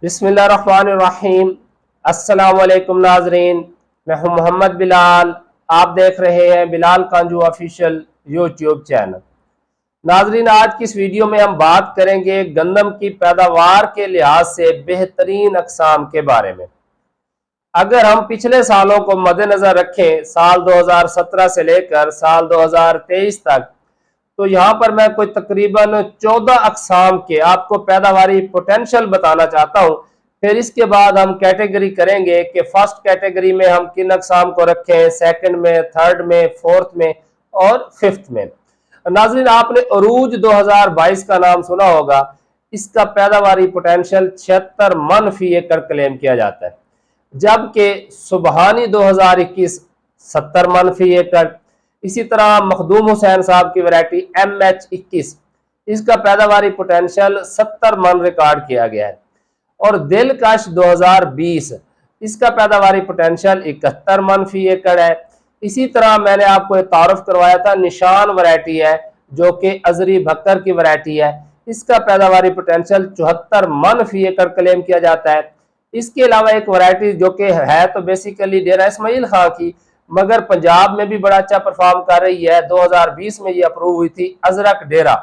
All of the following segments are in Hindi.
बिस्मिल्लाहिर्रहमानिर्रहीम। अस्सलाम वालेकुम नाजरीन, मैं हूं मोहम्मद बिलाल। आप देख रहे हैं बिलाल कांजू ऑफिशियल यूट्यूब चैनल। नाजरीन, आज की इस वीडियो में हम बात करेंगे गंदम की पैदावार के लिहाज से बेहतरीन अकसाम के बारे में। अगर हम पिछले सालों को मद्देनजर रखें, साल 2017 से लेकर साल 2023 तक, तो यहाँ पर मैं कोई तकरीबन 14 अकसाम के आपको पैदावारी पोटेंशियल बताना चाहता हूँ। फिर इसके बाद हम कैटेगरी करेंगे कि फर्स्ट कैटेगरी में हम किन अकसाम को रखें, सेकंड में, थर्ड में, फोर्थ में और फिफ्थ में। नाज़रीन, आपने अरूज 2022 का नाम सुना होगा। इसका पैदावारी पोटेंशियल 76 मन फी एकड़ क्लेम किया जाता है, जबकि सुबहानी 2021 70 मन फी एकड़। इसी तरह मखदूम हुसैन साहब की वैरायटी MH21, इसका पैदावारी पोटेंशियल 70 मन रिकॉर्ड किया गया है। और दिलकश 2020, इसका पैदावारी पोटेंशियल 71 मन फी एकड़ है। इसी तरह मैंने आपको एक तारुफ करवाया था, निशान वैरायटी है जो कि अजरी भक्कर की वैरायटी है। इसका पैदावारी पोटेंशियल 74 मन फी एकड़ क्लेम किया जाता है। इसके अलावा एक वैरायटी जो कि है तो बेसिकली डेरा इस्माइल खां की, मगर पंजाब में भी बड़ा अच्छा परफॉर्म कर रही है। 2020 में ये अप्रूव हुई थी, अजरक डेरा।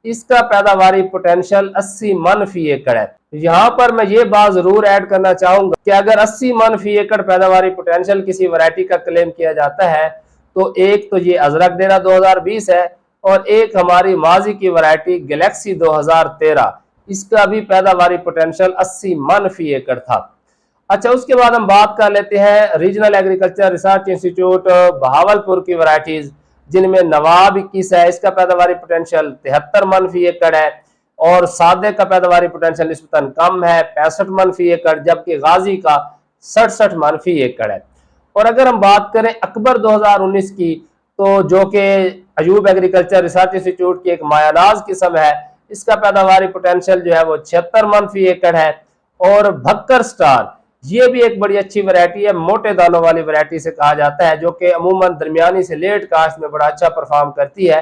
इसका पैदावारी पोटेंशियल 80 मन फी एकड़ है। यहाँ पर मैं ये बात जरूर ऐड करना चाहूंगा कि अगर 80 मन फी एकड़ पैदावारी पोटेंशियल किसी वैरायटी का क्लेम किया जाता है, तो एक तो ये अजरक डेरा 2020 है और एक हमारी माजी की वैरायटी गैलेक्सी 2013, इसका भी पैदावारी पोटेंशियल 80 मन फी एकड़ था। अच्छा, उसके बाद हम बात कर लेते हैं regional agriculture research institute Bahawalpur की वैरायटीज, जिनमें नवाब 21 है। इसका पैदावारी पोटेंशियल 73 मन फी एकड़ है और सादे का पैदावारी पोटेंशियल निस्बतन कम है, 65 मन फी एकड़, जबकि गाजी का 67 मन फी एकड़ है। और अगर हम बात करें अकबर 2019 की, तो जो कि अयूब एग्रीकल्चर रिसर्च इंस्टीट्यूट की एक मायानाज किस्म है, इसका पैदावारी पोटेंशियल जो है वो 76 मन फी एकड़ है। और भक्कर स्टार, ये भी एक बड़ी अच्छी वैरायटी है, मोटे दानों वाली वैरायटी से कहा जाता है, जो कि अमूमन दरमियानी से लेट कास्ट में बड़ा अच्छा परफॉर्म करती है।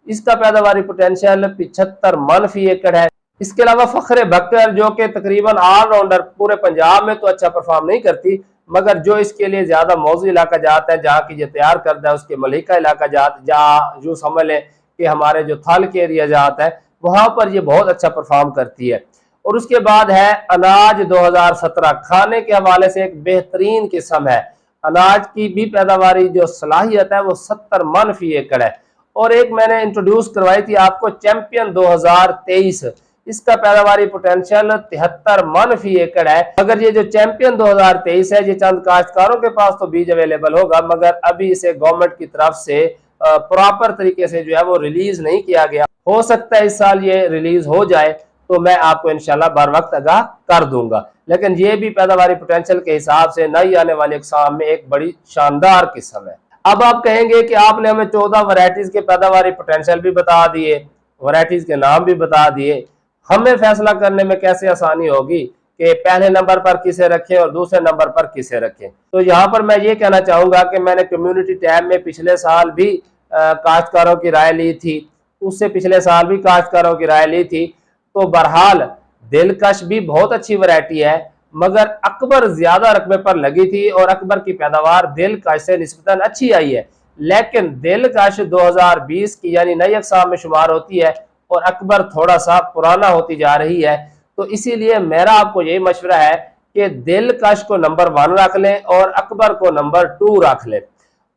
इसका पैदावारी पोटेंशियल 75 मन फी एकड़ है। इसके अलावा फखरे भक्कर, जो कि तकरीबन ऑलराउंडर, पूरे पंजाब में तो अच्छा परफॉर्म नहीं करती, मगर जो इसके लिए ज्यादा मौजू इलाका जाता है, जहाँ की ये तैयार करता है, उसके मलिका इलाका जाता, जहाँ जो समझ लें कि हमारे जो थल के एरिया जाता है, वहां पर ये बहुत अच्छा परफॉर्म करती है। और उसके बाद है अनाज 2017, खाने के हवाले से एक बेहतरीन किस्म है। अनाज की भी पैदावारी जो सलाहियत है वो 70 मन फी एकड़ है। और एक मैंने इंट्रोड्यूस करवाई थी आपको चैंपियन 2023, इसका पैदावारी पोटेंशियल 73 मन फी एकड़ है। मगर ये जो चैंपियन 2023 है, ये चंद काश्तकारों के पास तो बीज अवेलेबल होगा, मगर अभी इसे गवर्नमेंट की तरफ से प्रॉपर तरीके से जो है वो रिलीज नहीं किया गया। हो सकता है इस साल ये रिलीज हो जाए, तो मैं आपको इंशाल्लाह बर वक्त आगाह कर दूंगा। लेकिन ये भी पैदावारी पोटेंशियल के हिसाब से नई आने वाले एग्जाम में एक बड़ी शानदार किस्म है। अब आप कहेंगे कि आपने हमें 14 वैरायटीज के पैदावारी पोटेंशियल भी बता दिए, वैरायटीज के नाम भी बता दिए, हमें फैसला करने में कैसे आसानी होगी कि पहले नंबर पर किसे रखें और दूसरे नंबर पर किसे रखें। तो यहाँ पर मैं ये कहना चाहूंगा कि मैंने कम्युनिटी टैब में पिछले साल भी काश्तकारों की राय ली थी, उससे पिछले साल भी काश्तकारों की राय ली थी। तो बहरहाल दिलकश भी बहुत अच्छी वैरायटी है, मगर अकबर ज्यादा रकबे पर लगी थी और अकबर की पैदावार दिलकश से निस्बतन अच्छी आई है। लेकिन दिलकश 2020 की यानी नई अक़साम में शुमार होती है और अकबर थोड़ा सा पुराना होती जा रही है। तो इसीलिए मेरा आपको यही मशवरा है कि दिलकश को नंबर 1 रख लें और अकबर को नंबर 2 रख लें।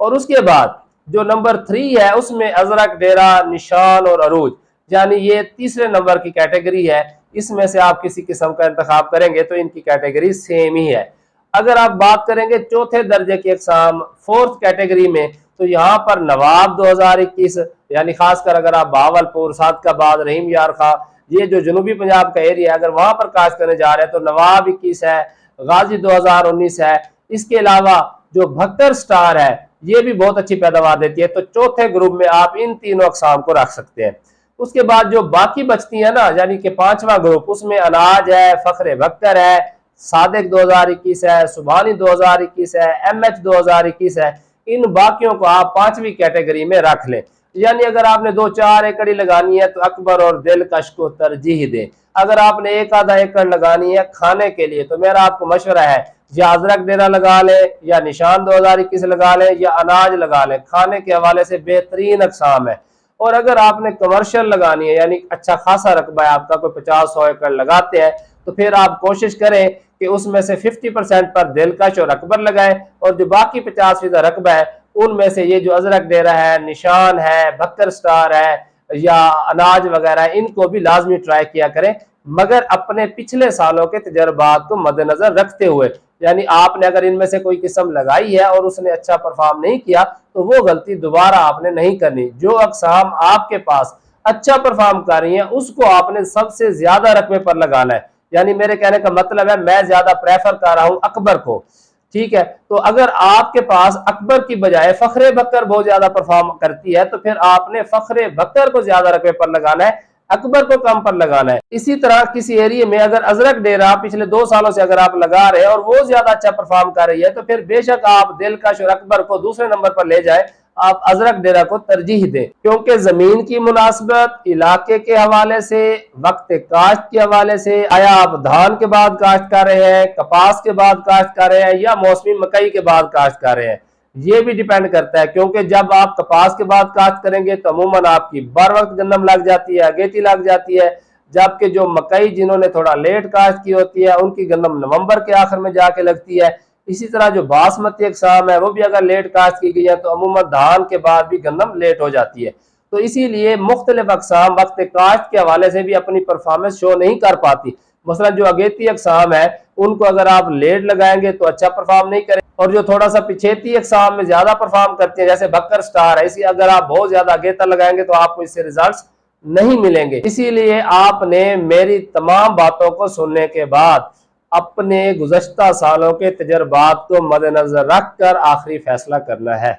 और उसके बाद जो नंबर 3 है, उसमें अजरक डेरा, निशान और अरूज, यानी ये तीसरे नंबर की कैटेगरी है। इसमें से आप किसी किस्म का इंतखाब करेंगे तो इनकी कैटेगरी सेम ही है। अगर आप बात करेंगे चौथे दर्जे की एग्जाम फोर्थ कैटेगरी में, तो यहाँ पर नवाब 2021, यानी खासकर अगर आप बहावलपुर, सादकाबाद, रहीम यार खां, ये जो जनूबी पंजाब का एरिया है, अगर वहां पर काश करने जा रहे हैं तो नवाब 21 है, गाजी 2019 है। इसके अलावा जो भक्कर स्टार है, ये भी बहुत अच्छी पैदावार देती है। तो चौथे ग्रुप में आप इन तीनों अकसाम को रख सकते हैं। उसके बाद जो बाकी बचती है ना, यानी कि 5वां ग्रुप, उसमें अनाज है, फखरे भक्कर है, सादिक 2021 है, सुबहानी 2021 है, MH 2021 है। इन बाकियों को आप 5वीं कैटेगरी में रख लें। यानी अगर आपने 2-4 एकड़ लगानी है तो अकबर और दिलकश को तरजीह दें। अगर आपने एक आधा एकड़ लगानी है खाने के लिए तो मेरा आपको मशवरा है या अजरक डेरा लगा ले, या निशान 2021 लगा ले, या अनाज लगा ले। खाने के हवाले से बेहतरीन अकसाम है। और अगर आपने कमर्शियल लगानी है, यानी अच्छा खासा रकबा है आपका, कोई 50-100 एकड़ लगाते हैं, तो फिर आप कोशिश करें कि उसमें से 50% पर दिलकश और अकबर लगाएं, और जो बाकी 50% रकबा है उनमें से ये जो अजरक डेरा है, निशान है, बकर स्टार है, या अनाज वगैरह, इनको भी लाजमी ट्राई किया करें, मगर अपने पिछले सालों के तजर्बात को मद्देनजर रखते हुए। यानी आपने अगर इनमें से कोई किस्म लगाई है और उसने अच्छा परफॉर्म नहीं किया तो वो गलती दोबारा आपने नहीं करनी। जो अकसाम आपके पास अच्छा परफॉर्म कर रही है उसको आपने सबसे ज्यादा रकबे पर लगाना है। यानी मेरे कहने का मतलब है, मैं ज्यादा प्रेफर कर रहा हूं अकबर को, ठीक है। तो अगर आपके पास अकबर की बजाय फखरे बकर बहुत ज्यादा परफॉर्म करती है तो फिर आपने फखरे बकर को ज्यादा रकबे पर लगाना है, अकबर को कम पर लगाना है। इसी तरह किसी एरिया में अगर अजरक डेरा पिछले 2 सालों से अगर आप लगा रहे हैं और वो ज्यादा अच्छा परफॉर्म कर रही है तो फिर बेशक आप दिलकश और अकबर को दूसरे नंबर पर ले जाए, आप अजरक डेरा को तरजीह दें, क्योंकि जमीन की मुनासबत, इलाके के हवाले से, वक्त काश्त के हवाले से, आया आप धान के बाद काश्त कर रहे हैं, कपास के बाद काश्त कर रहे हैं, या मौसमी मकई के बाद काश्त कर रहे हैं, ये भी डिपेंड करता है। क्योंकि जब आप कपास के बाद काश्त करेंगे तो अमूमन आपकी बर वक्त गंदम लग जाती है, अगेती लग जाती है, जबकि जो मकई जिन्होंने थोड़ा लेट काश्त की होती है उनकी गंदम नवंबर के आखिर में जाके लगती है। इसी तरह जो बासमती अकसाम है वो भी अगर लेट काश्त की गई है तो अमूमन धान के बाद भी गंदम लेट हो जाती है। तो इसीलिए मुख्तलिफ अकसाम वक्त काश्त के हवाले से भी अपनी परफॉर्मेंस शो नहीं कर पाती। मसलन जो अगेती अकसाम है उनको अगर आप लेट लगाएंगे तो अच्छा परफॉर्म नहीं करें, और जो थोड़ा सा पिछेती अकसाम में ज्यादा परफॉर्म करती है जैसे बकर स्टार है, इसी अगर आप बहुत ज्यादा अगेता लगाएंगे तो आपको इससे रिजल्ट्स नहीं मिलेंगे। इसीलिए आपने मेरी तमाम बातों को सुनने के बाद अपने गुज़श्ता सालों के तजर्बात को मद्देनजर रखकर आखिरी फैसला करना है।